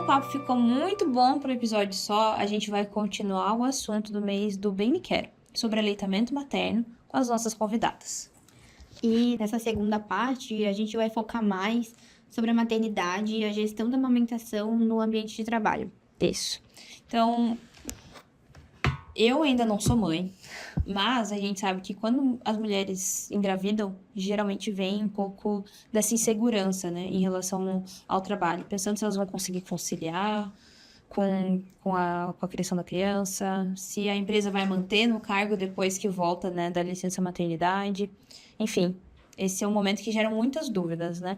papo ficou muito bom para o episódio só, a gente vai continuar o assunto do mês do Bem Me Quero, sobre aleitamento materno, com as nossas convidadas. E nessa segunda parte, a gente vai focar mais sobre a maternidade e a gestão da amamentação no ambiente de trabalho. Isso. Então, eu ainda não sou mãe, mas a gente sabe que quando as mulheres engravidam, geralmente vem um pouco dessa insegurança, né, em relação ao trabalho, pensando se elas vão conseguir conciliar com a criação da criança, se a empresa vai manter no cargo depois que volta, né, da licença maternidade. Enfim, esse é um momento que gera muitas dúvidas, né?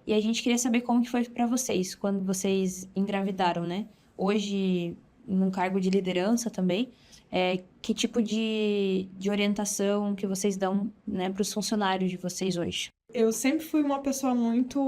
E a gente queria saber como que foi para vocês, quando vocês engravidaram, né? Hoje, num cargo de liderança também, que tipo de orientação que vocês dão, né, para os funcionários de vocês hoje? Eu sempre fui uma pessoa muito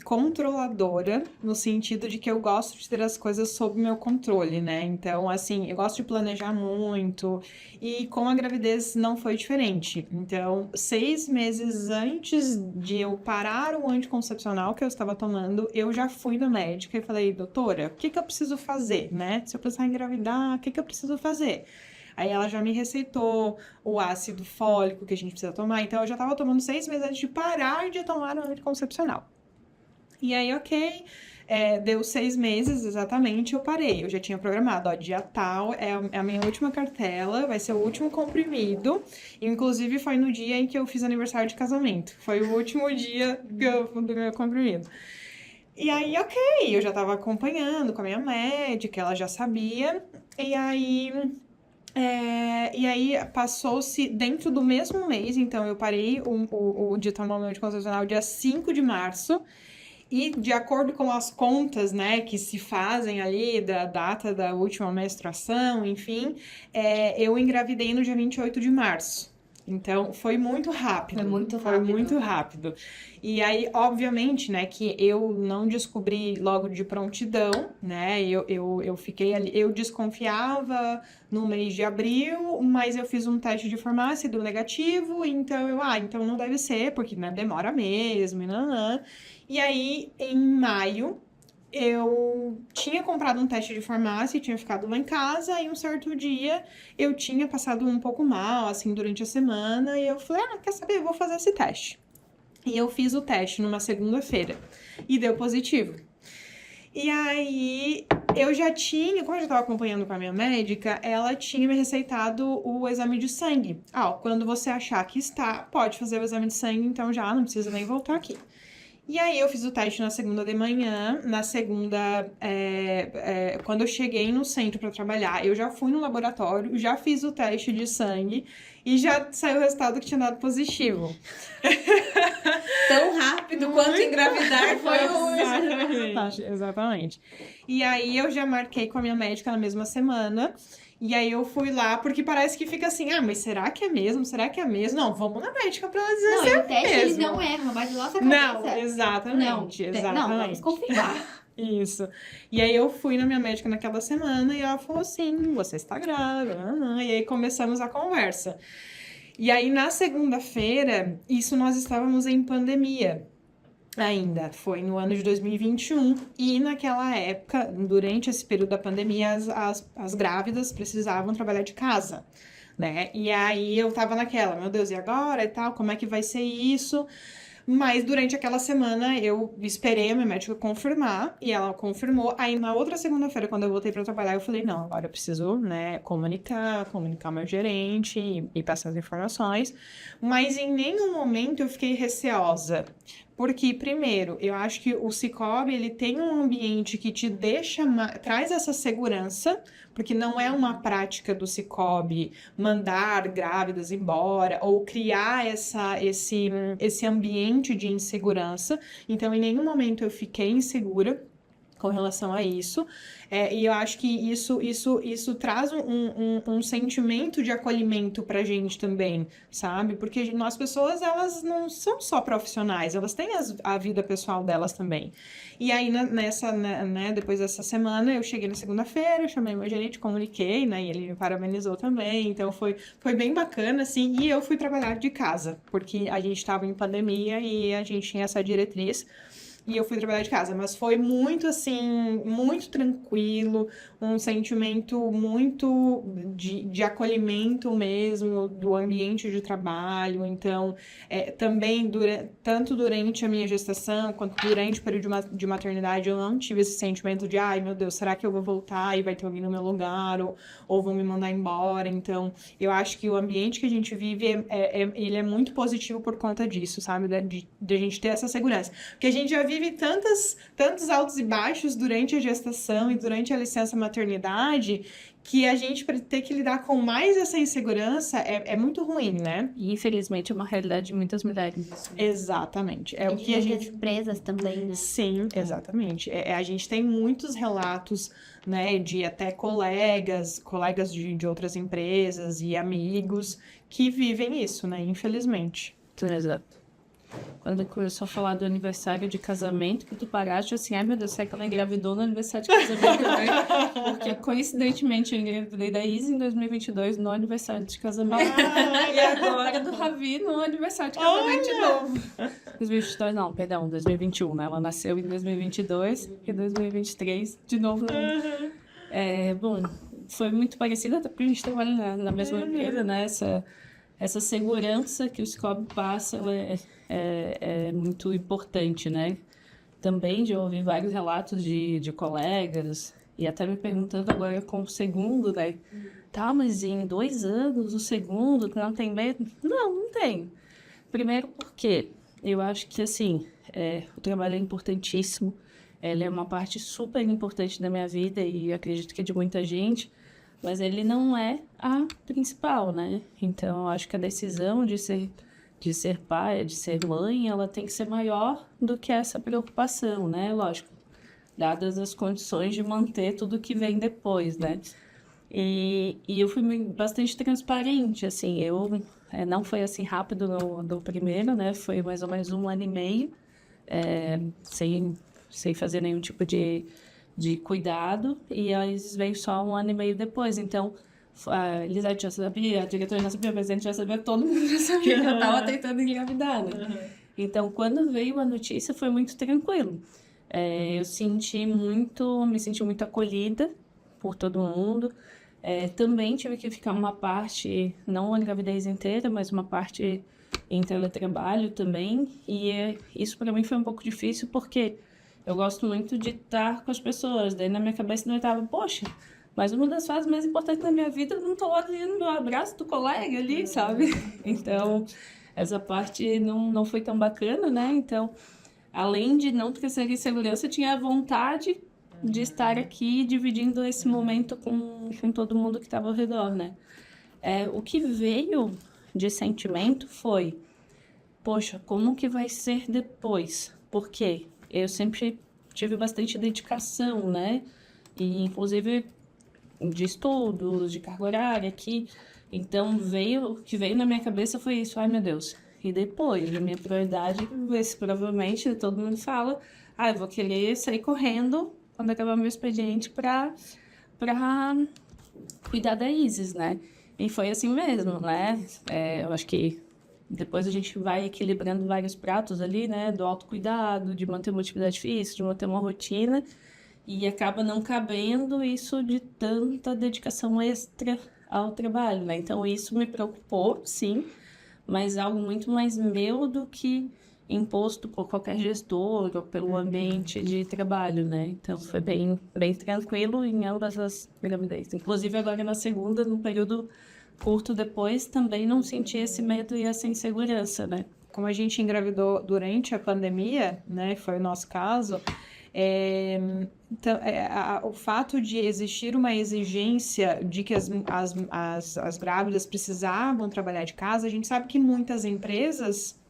controladora, no sentido de que eu gosto de ter as coisas sob meu controle, né? Então, assim, eu gosto de planejar muito, e com a gravidez não foi diferente. Então, 6 meses antes de eu parar o anticoncepcional que eu estava tomando, eu já fui na médica e falei, doutora, o que eu preciso fazer, né? Se eu precisar engravidar, o que eu preciso fazer? Aí ela já me receitou o ácido fólico que a gente precisa tomar. Então, eu já tava tomando 6 meses antes de parar de tomar o anticoncepcional. E aí, ok, deu 6 meses exatamente, eu parei. Eu já tinha programado, ó, dia tal, é a minha última cartela, vai ser o último comprimido. Inclusive, foi no dia em que eu fiz aniversário de casamento. Foi o último dia do meu comprimido. E aí, ok, eu já tava acompanhando com a minha médica, ela já sabia. E aí passou-se dentro do mesmo mês, então eu parei o de tomar o meu anticoncepcional dia 5 de março, e de acordo com as contas, né, que se fazem ali da data da última menstruação, enfim, eu engravidei no dia 28 de março. Então, foi muito rápido. Foi muito rápido. E aí, obviamente, né, que eu não descobri logo de prontidão, né, eu fiquei ali, eu desconfiava no mês de abril, mas eu fiz um teste de farmácia e deu negativo, então então não deve ser, porque, né, demora mesmo, e aí, em maio, eu tinha comprado um teste de farmácia e tinha ficado lá em casa, e um certo dia eu tinha passado um pouco mal, assim, durante a semana, e eu falei, quer saber, eu vou fazer esse teste. E eu fiz o teste numa segunda-feira, e deu positivo. E aí, eu já tinha, como eu já estava acompanhando com a minha médica, ela tinha me receitado o exame de sangue. Quando você achar que está, pode fazer o exame de sangue, então já não precisa nem voltar aqui. E aí eu fiz o teste na segunda de manhã, na segunda, quando eu cheguei no centro para trabalhar, eu já fui no laboratório, já fiz o teste de sangue e já saiu o resultado que tinha dado positivo. Tão rápido quanto engravidar foi hoje. Exatamente. E aí eu já marquei com a minha médica na mesma semana. E aí eu fui lá, porque parece que fica assim, mas será que é mesmo? Será que é mesmo? Não, vamos na médica pra ela dizer se é mesmo. Não, o teste eles não erram, mas nossa cabeça... Não, exatamente. Não, vamos confirmar. Isso. E aí eu fui na minha médica naquela semana e ela falou assim, você está grávida. E aí começamos a conversa. E aí na segunda-feira, isso nós estávamos em pandemia. Ainda, foi no ano de 2021, e naquela época, durante esse período da pandemia, as grávidas precisavam trabalhar de casa, né? E aí eu tava naquela, meu Deus, e agora e tal, como é que vai ser isso? Mas durante aquela semana eu esperei a minha médica confirmar, e ela confirmou. Aí na outra segunda-feira, quando eu voltei para trabalhar, eu falei, não, agora eu preciso, né, comunicar meu gerente e passar as informações. Mas em nenhum momento eu fiquei receosa. Porque, primeiro, eu acho que o Sicoob, ele tem um ambiente que te deixa, traz essa segurança, porque não é uma prática do Sicoob mandar grávidas embora ou criar esse ambiente de insegurança. Então, em nenhum momento eu fiquei insegura com relação a isso, e eu acho que isso traz um sentimento de acolhimento pra gente também, sabe? Porque as pessoas, elas não são só profissionais, elas têm a vida pessoal delas também. E aí, depois dessa semana, eu cheguei na segunda-feira, chamei meu gerente, comuniquei, né, e ele me parabenizou também, então foi bem bacana, assim, e eu fui trabalhar de casa, porque a gente estava em pandemia e a gente tinha essa diretriz. e eu fui trabalhar de casa. Mas foi muito, assim, muito tranquilo, um sentimento muito de acolhimento mesmo do ambiente de trabalho. Então, também, tanto durante a minha gestação, quanto durante o período de maternidade, eu não tive esse sentimento de, ai, meu Deus, será que eu vou voltar e vai ter alguém no meu lugar, ou vão me mandar embora? Então, eu acho que o ambiente que a gente vive, ele é muito positivo por conta disso, sabe? De a gente ter essa segurança. Porque a gente já vive tantos altos e baixos durante a gestação e durante a licença maternidade, que a gente ter que lidar com mais essa insegurança é muito ruim, né? E infelizmente é uma realidade de muitas mulheres. Exatamente. É o E que a de gente... empresas também, né? Sim, exatamente. A gente tem muitos relatos, né, de até colegas de outras empresas e amigos que vivem isso, né, infelizmente. Exato. Quando começou a falar do aniversário de casamento, que tu paraste assim, ai meu Deus, será que ela engravidou no aniversário de casamento também? Porque coincidentemente eu engravidei da Izzy em 2022 no aniversário de casamento. E agora do Ravi no aniversário de casamento de novo. 2022 não, perdão, 2021, né? Ela nasceu em 2022 e 2023 de novo. Bom, foi muito parecido, até porque a gente trabalha na mesma empresa, né? Essa segurança que o Scoob passa, ela é muito importante, né? Também de ouvir vários relatos de colegas, e até me perguntando agora com o segundo, né? Tá, mas em 2 anos, o segundo, não tem medo? Não tem. Primeiro porque eu acho que, assim, o trabalho é importantíssimo, ele é uma parte super importante da minha vida e acredito que é de muita gente, mas ele não é a principal, né? Então, eu acho que a decisão de ser pai, de ser mãe, ela tem que ser maior do que essa preocupação, né? Lógico, dadas as condições de manter tudo que vem depois, né? E eu fui bastante transparente, assim, não foi assim rápido no primeiro, né? Foi mais ou menos 1 ano e meio, sem fazer nenhum tipo de cuidado, e a Isis veio só 1 ano e meio depois. Então, a Elisete já sabia, a diretora já sabia, o presidente já sabia, todo mundo já sabia que eu estava tentando engravidar, né? Então, quando veio a notícia, foi muito tranquilo. Eu me senti muito acolhida por todo mundo. Também tive que ficar uma parte, não a gravidez inteira, mas uma parte em teletrabalho também, e isso para mim foi um pouco difícil, porque eu gosto muito de estar com as pessoas. Daí na minha cabeça não estava, poxa, mas uma das fases mais importantes da minha vida, eu não estou lá no abraço do colega ali, sabe? Então, essa parte não foi tão bacana, né? Então, além de não ter essa insegurança, eu tinha a vontade de estar aqui dividindo esse momento com todo mundo que estava ao redor, né? O que veio de sentimento foi, poxa, como que vai ser depois? Por quê? Eu sempre tive bastante dedicação, né? E, inclusive, de estudos, de carga horária aqui. Então, o que veio na minha cabeça foi isso. Ai, meu Deus. E depois, a minha prioridade, provavelmente, todo mundo fala, eu vou querer sair correndo quando acabar meu expediente para cuidar da Isis, né? E foi assim mesmo, né? Eu acho que depois a gente vai equilibrando vários pratos ali, né? Do autocuidado, de manter uma atividade física, de manter uma rotina. E acaba não cabendo isso de tanta dedicação extra ao trabalho, né? Então, isso me preocupou, sim. Mas algo muito mais meu do que imposto por qualquer gestor ou pelo ambiente de trabalho, né? Então, foi bem tranquilo em ambas as gravidez. Inclusive, agora na segunda, num período curto depois, também não senti esse medo e essa insegurança, né? Como a gente engravidou durante a pandemia, né, foi o nosso caso, então, o fato de existir uma exigência de que as grávidas precisavam trabalhar de casa, a gente sabe que muitas empresas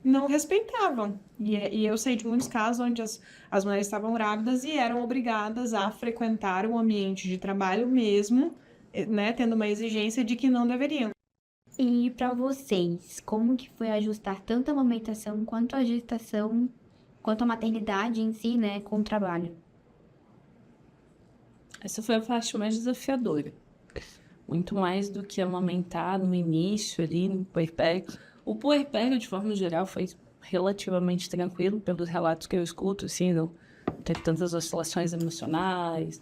não respeitavam. E eu sei de muitos casos onde as mulheres estavam grávidas e eram obrigadas a frequentar o ambiente de trabalho mesmo, né, tendo uma exigência de que não deveriam. E para vocês, como que foi ajustar tanto a amamentação quanto a gestação, quanto a maternidade em si, né, com o trabalho? Essa foi a parte mais desafiadora. Muito mais do que amamentar no início ali, no puerpério. O puerpério, de forma geral, foi relativamente tranquilo, pelos relatos que eu escuto, assim, não teve tantas oscilações emocionais,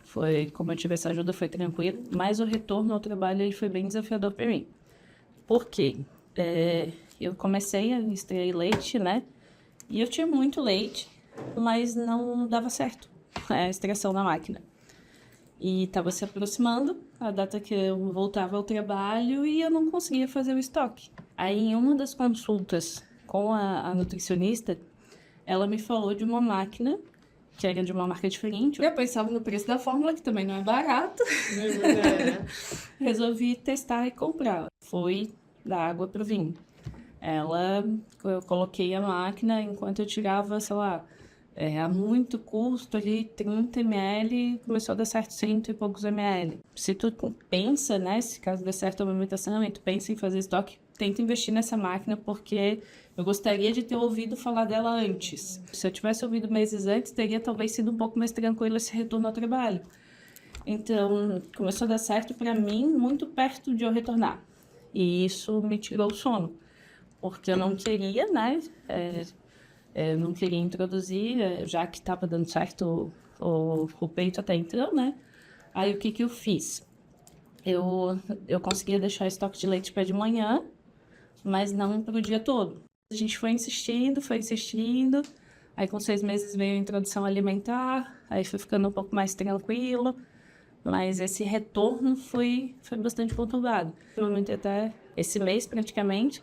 foi, como eu tive essa ajuda, foi tranquilo, mas o retorno ao trabalho ele foi bem desafiador para mim. Por quê? Eu comecei a extrair leite, né? E eu tinha muito leite, mas não dava certo a extração na máquina. E estava se aproximando a data que eu voltava ao trabalho e eu não conseguia fazer o estoque. Aí, em uma das consultas com a nutricionista, ela me falou de uma máquina que era de uma marca diferente. Eu pensava no preço da fórmula, que também não é barato. Resolvi testar e comprar. Foi da água para o vinho. Eu coloquei a máquina enquanto eu tirava, sei lá, a muito custo ali, 30 ml, começou a dar certo 100 e poucos ml. Se tu pensa, né, se caso der certo a alimentação e tu pensa em fazer estoque, tenta investir nessa máquina, porque eu gostaria de ter ouvido falar dela antes. Se eu tivesse ouvido meses antes, teria talvez sido um pouco mais tranquilo esse retorno ao trabalho. Então, começou a dar certo para mim muito perto de eu retornar. E isso me tirou o sono, porque eu não queria, né, não queria introduzir, já que estava dando certo o peito até então, né? Aí o que eu fiz? Eu conseguia deixar estoque de leite para de manhã, mas não para o dia todo. A gente foi insistindo, aí com 6 meses veio a introdução alimentar, aí foi ficando um pouco mais tranquilo, mas esse retorno foi bastante conturbado. Provavelmente até esse mês praticamente,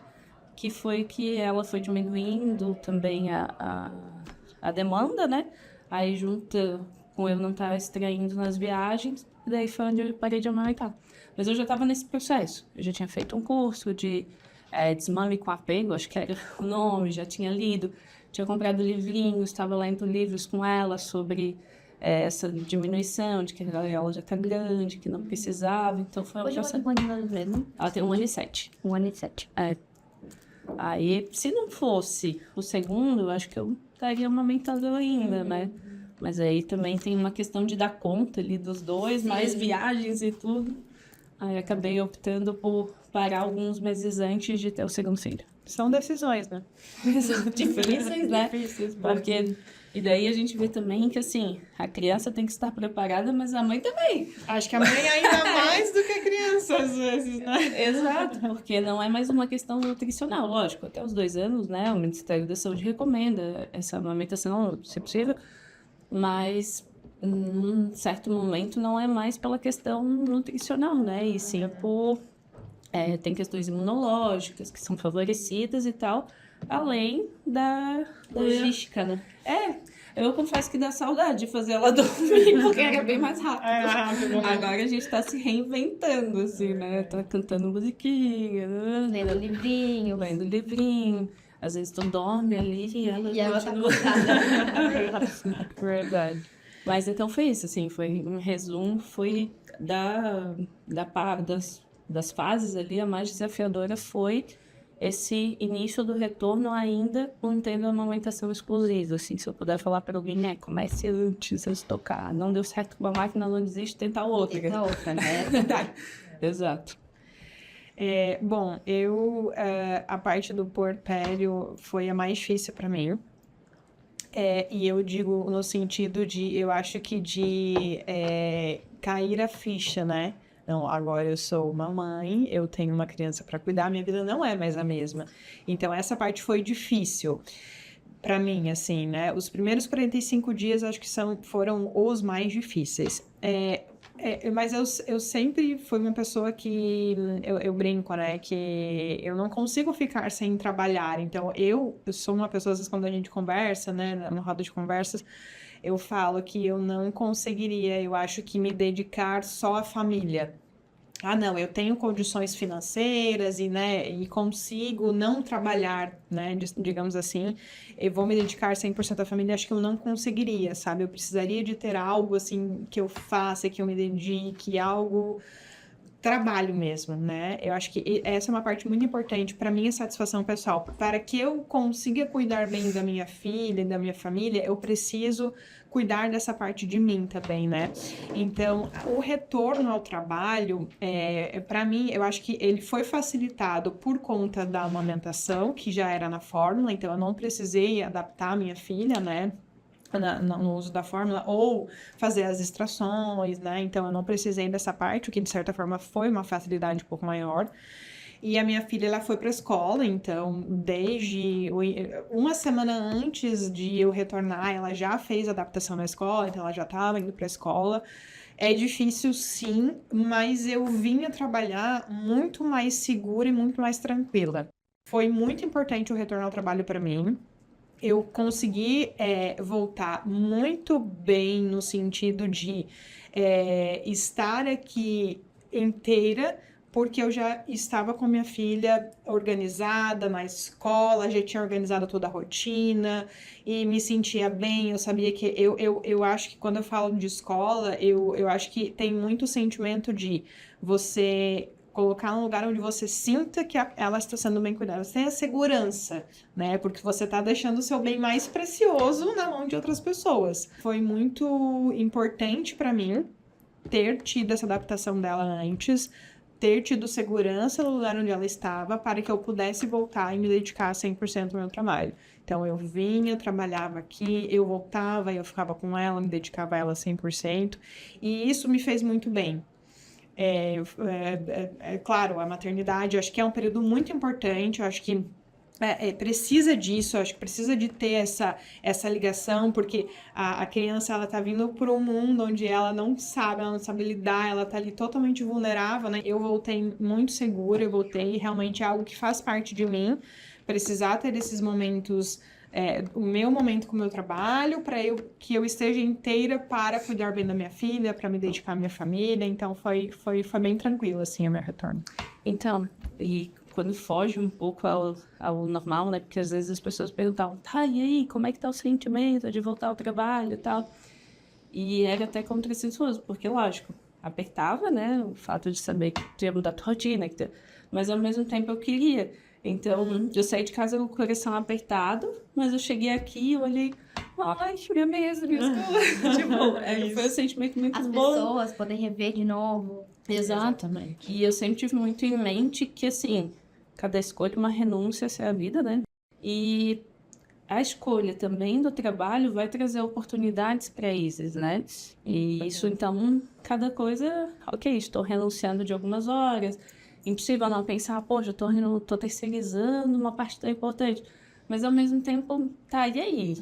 que foi que ela foi diminuindo também a demanda, né? Aí junto com eu não estar extraindo nas viagens, daí foi onde eu parei de amamentar. Mas eu já estava nesse processo. Eu já tinha feito um curso de desmame com apego, acho que era o nome, já tinha lido, tinha comprado livrinhos, estava lendo livros com ela sobre essa diminuição, de que ela já está grande, que não precisava, então foi Hoje ela tem quantos anos mesmo? Ela tem 1 ano e 7. 1 ano e 7. Aí, se não fosse o segundo, eu acho que eu estaria amamentando ainda, né? Mas aí também tem uma questão de dar conta ali dos dois, mais viagens e tudo. Aí acabei optando por parar alguns meses antes de ter o segundo filho. São decisões, né? Difíceis, né? Difíceis, Porque... E daí a gente vê também que, assim, a criança tem que estar preparada, mas a mãe também. Acho que a mãe ainda mais do que a criança, às vezes, né? Exato, porque não é mais uma questão nutricional. Lógico, até os 2 anos, né, o Ministério da Saúde recomenda essa amamentação, se possível, mas num certo momento não é mais pela questão nutricional, né, e sim por... tem questões imunológicas que são favorecidas e tal, além da Logística, né? Eu confesso que dá saudade de fazer ela dormir, porque era bem mais rápido. Rápido. Agora a gente tá se reinventando, assim, né? Tá cantando musiquinha, Lendo livrinho. lendo livrinho. Às vezes tu dorme ali e ela tá continua. acordada. Verdade. Mas então foi isso, assim, foi um resumo, foi das fases ali, a mais desafiadora foi esse início do retorno ainda mantendo a amamentação exclusiva, assim, se eu puder falar para alguém, né, comece antes de tocar, não deu certo com uma máquina, não desiste, tenta outra. Tenta outra, né? Exato. Bom, a parte do puerpério foi a mais difícil para mim. E eu digo no sentido de, eu acho que de cair a ficha, né? Não, agora eu sou uma mãe, eu tenho uma criança para cuidar, minha vida não é mais a mesma. Então, essa parte foi difícil para mim, assim, né? Os primeiros 45 dias, acho que foram os mais difíceis. Mas eu sempre fui uma pessoa que, eu brinco, né? Que eu não consigo ficar sem trabalhar. Então, eu sou uma pessoa, às vezes, quando a gente conversa, né? Na roda de conversas, eu falo que eu não conseguiria, eu acho que me dedicar só à família. Não, eu tenho condições financeiras e consigo não trabalhar, né, digamos assim, eu vou me dedicar 100% à família, acho que eu não conseguiria, sabe? Eu precisaria de ter algo, assim, que eu faça, que eu me dedique, algo trabalho mesmo, né? Eu acho que essa é uma parte muito importante para minha satisfação pessoal. Para que eu consiga cuidar bem da minha filha e da minha família, eu preciso cuidar dessa parte de mim também, né? Então, o retorno ao trabalho, para mim, eu acho que ele foi facilitado por conta da amamentação, que já era na fórmula, então eu não precisei adaptar a minha filha, né? No uso da fórmula, ou fazer as extrações, né? Então, eu não precisei dessa parte, o que, de certa forma, foi uma facilidade um pouco maior. E a minha filha, ela foi para a escola, então, desde uma semana antes de eu retornar, ela já fez adaptação na escola, então ela já estava indo para a escola. É difícil, sim, mas eu vinha trabalhar muito mais segura e muito mais tranquila. Foi muito importante o retorno ao trabalho para mim. Eu consegui voltar muito bem no sentido de estar aqui inteira, porque eu já estava com minha filha organizada na escola, já tinha organizado toda a rotina e me sentia bem. Eu sabia que eu acho que quando eu falo de escola, eu acho que tem muito sentimento de você colocar num lugar onde você sinta que ela está sendo bem cuidada. Você tem a segurança, né? Porque você está deixando o seu bem mais precioso na mão de outras pessoas. Foi muito importante para mim ter tido essa adaptação dela antes, ter tido segurança no lugar onde ela estava, para que eu pudesse voltar e me dedicar 100% ao meu trabalho. Então, eu vinha, trabalhava aqui, eu voltava, eu ficava com ela, me dedicava a ela 100%, e isso me fez muito bem. Claro, a maternidade, eu acho que é um período muito importante, eu acho que precisa disso, eu acho que precisa de ter essa ligação, porque a criança, ela tá vindo para um mundo onde ela não sabe lidar, ela tá ali totalmente vulnerável, né? Eu voltei muito segura, eu voltei realmente algo que faz parte de mim, precisar ter esses momentos, o meu momento com o meu trabalho, para que eu esteja inteira para cuidar bem da minha filha, para me dedicar à minha família. Então foi bem tranquilo assim o meu retorno. Então, e quando foge um pouco ao normal, né? Porque às vezes as pessoas perguntam, tá, e aí, como é que tá o sentimento de voltar ao trabalho e tal? E era até contrassensuoso, porque, lógico, apertava, né? O fato de saber que tu ia mudar a tua rotina, mas ao mesmo tempo eu queria. Então, eu saí de casa com o coração apertado, mas eu cheguei aqui e olhei, ai, minha mesa, minha escola. Tipo, foi um sentimento muito As bom. pessoas podem rever de novo. Exatamente. E eu sempre tive muito em mente que, assim, cada escolha é uma renúncia, essa é a vida, né? E a escolha também do trabalho vai trazer oportunidades para eles, né? E isso, então, cada coisa, ok, estou renunciando de algumas horas. Impossível não pensar, poxa, tô terceirizando uma parte tão importante. Mas, ao mesmo tempo, tá, e aí?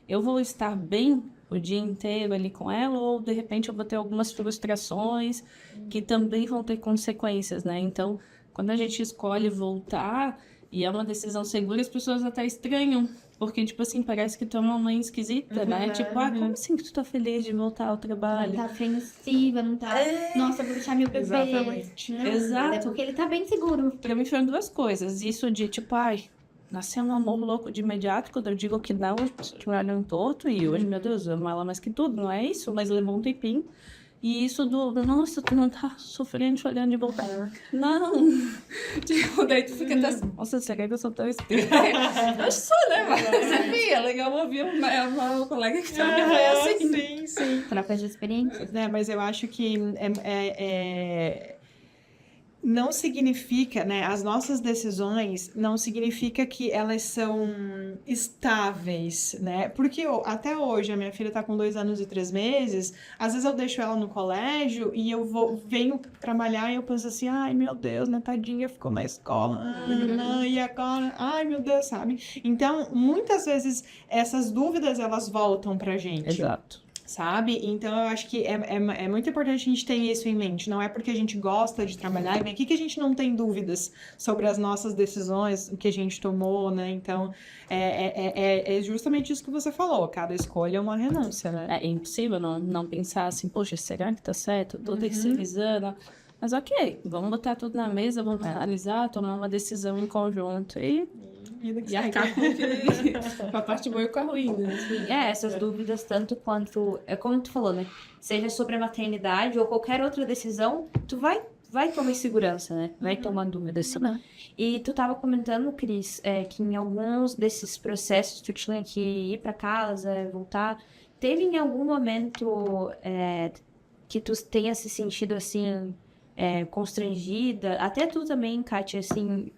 Eu vou estar bem o dia inteiro ali com ela, ou, de repente, eu vou ter algumas frustrações que também vão ter consequências, né? Então, quando a gente escolhe voltar, e é uma decisão segura, as pessoas até estranham. Porque, tipo assim, parece que tu é uma mãe esquisita, né? Tipo, como assim que tu tá feliz de voltar ao trabalho? Não tá apreensiva, não tá... Nossa, vou deixar meu bebê. Exatamente. Exato. É porque ele tá bem seguro. Pra mim foram duas coisas. Isso de, tipo, ai, nasceu um amor louco de imediato, quando eu digo que não, me olham torto, e hoje, meu Deus, eu amo ela mais que tudo, não é isso? Mas levou um tempinho. E isso nossa, tu não tá sofrendo, chorando de voltar. Não! Tipo, daí tu fica até assim, nossa, será que eu sou tão estranha? Eu sou, né? Mas enfim, é legal ouvir uma colega que também foi assim. Sim, sim. Trocas de experiências. Mas eu acho que não significa, né, as nossas decisões não significa que elas são estáveis, né, porque até hoje a minha filha tá com 2 anos e 3 meses, às vezes eu deixo ela no colégio e eu venho trabalhar e eu penso assim, ai meu Deus, né, tadinha, ficou na escola, não, e agora, ai meu Deus, sabe? Então, muitas vezes essas dúvidas elas voltam pra gente. Exato. Sabe? Então, eu acho que é muito importante a gente ter isso em mente. Não é porque a gente gosta de trabalhar e vem aqui que a gente não tem dúvidas sobre as nossas decisões, o que a gente tomou, né? Então, é justamente isso que você falou. Cada escolha é uma renúncia, né? É impossível não pensar assim, poxa, será que tá certo? Tô terceirizando. Mas ok, vamos botar tudo na mesa, vamos analisar, tomar uma decisão em conjunto e arcar com a parte boa e com a ruim, né? Essas dúvidas, tanto quanto, é como tu falou, né? Seja sobre a maternidade ou qualquer outra decisão, tu vai ter uma insegurança, né? Vai ter uma dúvida, assim. E tu tava comentando, Cris, que em alguns desses processos tu tinha que ir pra casa, voltar. Teve em algum momento que tu tenha se sentido, assim, constrangida? Até tu também, Kátia, assim,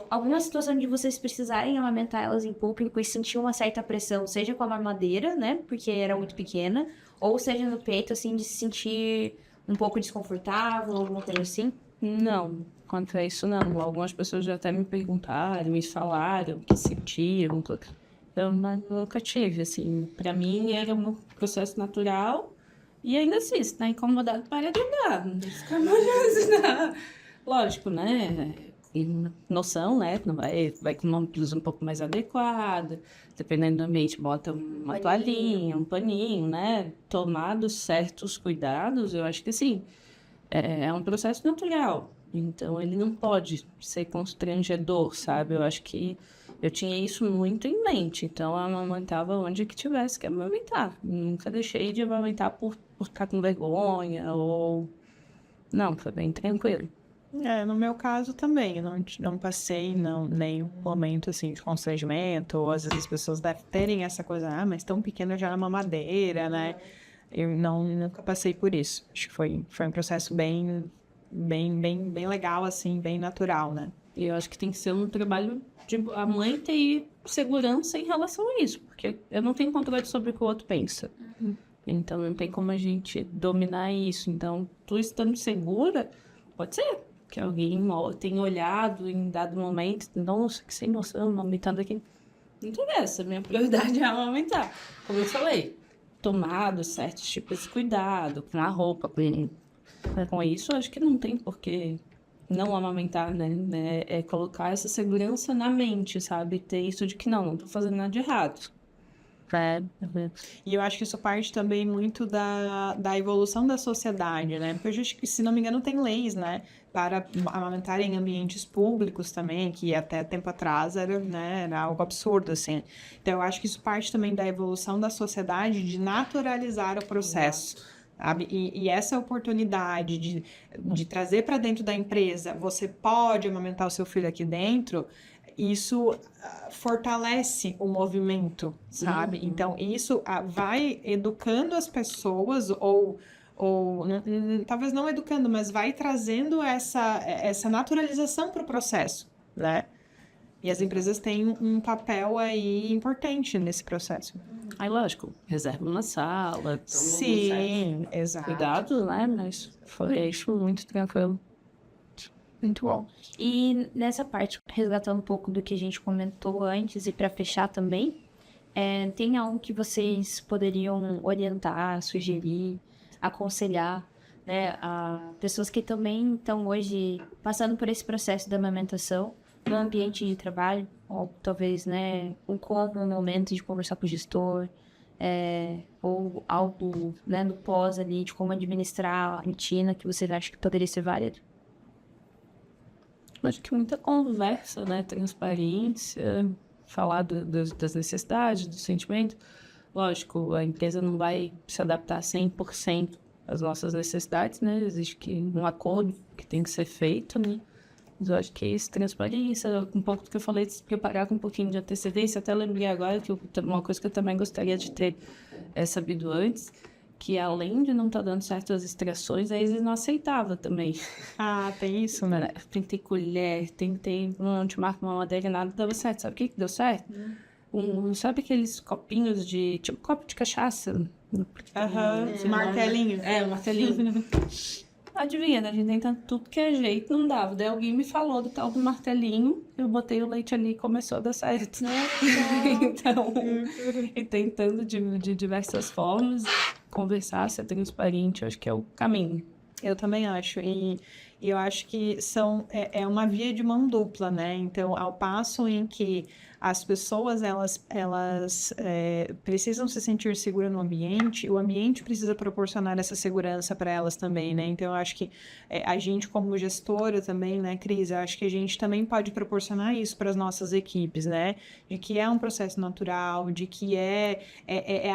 alguma situação de vocês precisarem amamentar elas em público e sentir uma certa pressão, seja com a mamadeira, né, porque era muito pequena, ou seja no peito, assim, de se sentir um pouco desconfortável, alguma coisa assim? Não, quanto a isso, não. Algumas pessoas já até me perguntaram, me falaram que sentiram. Eu nunca tive, assim. Pra mim, era um processo natural. E ainda assim, se tá incomodado, para de andar. Não tem que ficar molhando. Lógico, né? E noção, né? Não vai com uma blusa um pouco mais adequada. Dependendo do ambiente, bota uma toalhinha, um paninho, né? Tomados certos cuidados, eu acho que sim. É um processo natural. Então, ele não pode ser constrangedor, sabe? Eu acho que eu tinha isso muito em mente. Então, eu amamentava onde que tivesse que amamentar. Nunca deixei de amamentar por ficar com vergonha ou... Não, foi bem tranquilo. No meu caso também, eu não passei nenhum momento assim de constrangimento, ou às vezes as pessoas devem terem essa coisa, mas tão pequena já na mamadeira, né? Eu nunca passei por isso. Acho que foi um processo bem legal, assim, bem natural, né? E eu acho que tem que ser um trabalho de a mãe ter segurança em relação a isso, porque eu não tenho controle sobre o que o outro pensa. Então não tem como a gente dominar isso. Então, tu estando segura, pode ser que alguém tenha olhado em dado momento, nossa, que sem noção, amamentando aqui. Não interessa, minha prioridade é amamentar. Como eu falei, tomado certos tipos de cuidado, com a roupa, com isso, acho que não tem por que não amamentar, né? É colocar essa segurança na mente, sabe? Ter isso de que não tô fazendo nada de errado. E eu acho que isso parte também muito da evolução da sociedade, né? Porque, se não me engano, tem leis, né? Para amamentar em ambientes públicos também, que até tempo atrás era algo absurdo, assim. Então, eu acho que isso parte também da evolução da sociedade de naturalizar o processo, sabe? E essa oportunidade de trazer para dentro da empresa, você pode amamentar o seu filho aqui dentro, isso fortalece o movimento, sabe? Então, isso vai educando as pessoas, ou talvez não educando, mas vai trazendo essa naturalização para o processo, né? E as empresas têm um papel aí importante nesse processo. Aí, lógico, reserva uma sala. Sim, exato. Cuidado, né? Mas foi isso muito tranquilo. Muito bom. E nessa parte, resgatando um pouco do que a gente comentou antes e para fechar também, tem algo que vocês poderiam orientar, sugerir, aconselhar, né, a pessoas que também estão hoje passando por esse processo da amamentação no ambiente de trabalho, ou talvez, né, um momento de conversar com o gestor, ou algo, né, no pós ali, de como administrar a rotina que vocês acham que poderia ser válido? Acho que muita conversa, né? Transparência, falar das necessidades, do sentimento. Lógico, a empresa não vai se adaptar 100% às nossas necessidades, né? Existe um acordo que tem que ser feito, né? Mas eu acho que é isso, transparência, um pouco do que eu falei, de se preparar com um pouquinho de antecedência. Até lembrei agora que uma coisa que eu também gostaria de ter sabido antes, que além de não estar dando certas extrações, a Isis não aceitava também. Ah, tem isso, né? Tentei colher, tentei, não te marco uma madeira, nada dava certo. Sabe o que deu certo? Sabe aqueles copinhos de, tipo, copo de cachaça? Martelinho. Um martelinho. Adivinha, né? A gente tenta tudo que é jeito, não dava. Daí alguém me falou do tal do martelinho, eu botei o leite ali e começou a dar certo. Então, e tentando de diversas formas, conversar, ser transparente, eu acho que é o caminho. Eu também acho. E eu acho que é uma via de mão dupla, né? Então, ao passo em que as pessoas, elas precisam se sentir seguras no ambiente, o ambiente precisa proporcionar essa segurança para elas também, né? Então, eu acho que a gente, como gestora também, né, Cris, eu acho que a gente também pode proporcionar isso para as nossas equipes, né? De que é um processo natural, de que é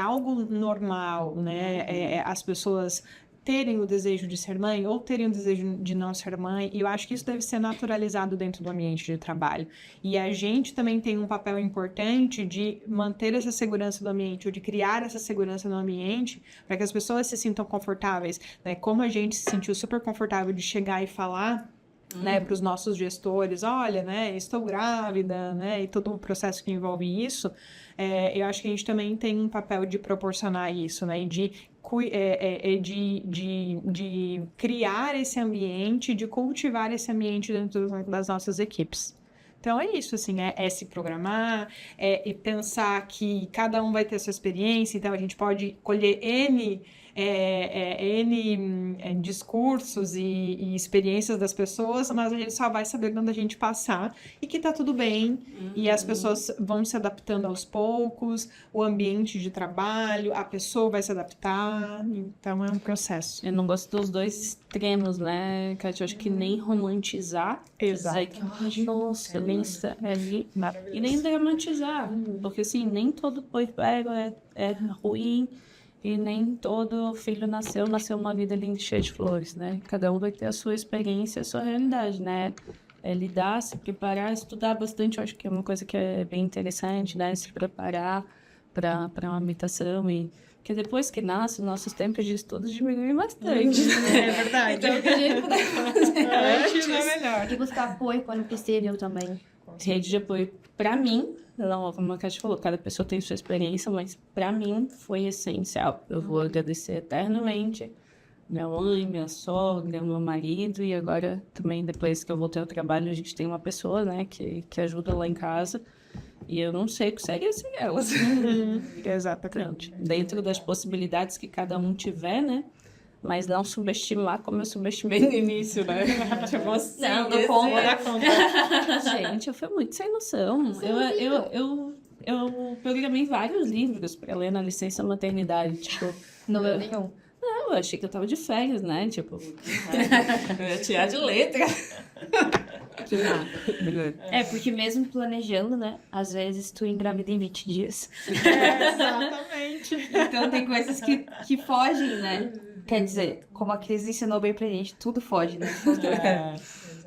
algo normal, né? As pessoas terem o desejo de ser mãe ou terem o desejo de não ser mãe, e eu acho que isso deve ser naturalizado dentro do ambiente de trabalho. E a gente também tem um papel importante de manter essa segurança do ambiente, ou de criar essa segurança no ambiente, para que as pessoas se sintam confortáveis, né? Como a gente se sentiu super confortável de chegar e falar, né, para os nossos gestores, olha, né, estou grávida, né, e todo o processo que envolve isso, eu acho que a gente também tem um papel de proporcionar isso, né, de criar esse ambiente, de cultivar esse ambiente dentro das nossas equipes. Então é isso, assim, é se programar, e pensar que cada um vai ter a sua experiência, então a gente pode colher N discursos e experiências das pessoas, mas a gente só vai saber quando a gente passar e que tá tudo bem, e as pessoas vão se adaptando aos poucos, o ambiente de trabalho, a pessoa vai se adaptar, então é um processo. Eu não gosto dos dois extremos, né, Kátia? Eu acho que nem romantizar. Exato. Nossa, e nem dramatizar, porque assim, nem todo pós-parto é ruim, e nem todo filho nasceu uma vida linda e cheia de flores, né? Cada um vai ter a sua experiência, a sua realidade, né? Lidar, se preparar, estudar bastante, eu acho que é uma coisa que é bem interessante, né? Se preparar para uma amamentação, e porque depois que nasce, nossos tempos de estudo diminuem bastante. É verdade. Então, o que a gente puder fazer Antes é melhor. E buscar apoio quando possível também. Rede de apoio, para mim, não, como a Kátia falou, cada pessoa tem sua experiência, mas para mim foi essencial. Eu vou agradecer eternamente minha mãe, minha sogra, meu marido, e agora também, depois que eu voltei ao trabalho, a gente tem uma pessoa, né, que ajuda lá em casa, e eu não sei o que seria sem elas. Exatamente. Dentro das possibilidades que cada um tiver, né? Mas não subestimar como eu subestimei no início, né? Tipo assim, Não conta. Gente, eu fui muito sem noção. Eu programei vários livros para ler na licença maternidade, tipo... Não leu nenhum. Não, eu achei que eu tava de férias, né? Tipo, eu ia tirar de letra. Porque mesmo planejando, né? Às vezes tu engravida em 20 dias. Exatamente. Então tem coisas que fogem, né? Quer dizer, como a Cris ensinou bem pra gente, tudo foge, né?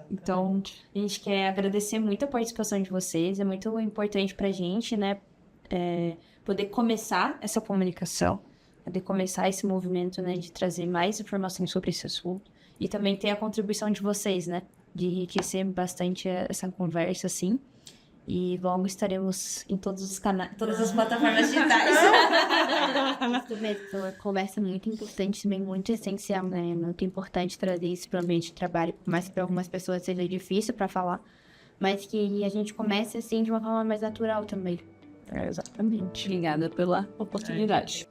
Então, a gente quer agradecer muito a participação de vocês. É muito importante pra gente, né? Poder começar essa comunicação, poder começar esse movimento, né? De trazer mais informações sobre esse assunto. E também ter a contribuição de vocês, né? De enriquecer bastante essa conversa, assim. E logo estaremos em todos os canais, todas as plataformas digitais. Isso mesmo, foi uma conversa muito importante, também muito essencial, né? É muito importante trazer isso para o ambiente de trabalho, por mais que para algumas pessoas seja difícil para falar, mas que a gente comece assim de uma forma mais natural também. Exatamente. Obrigada pela oportunidade.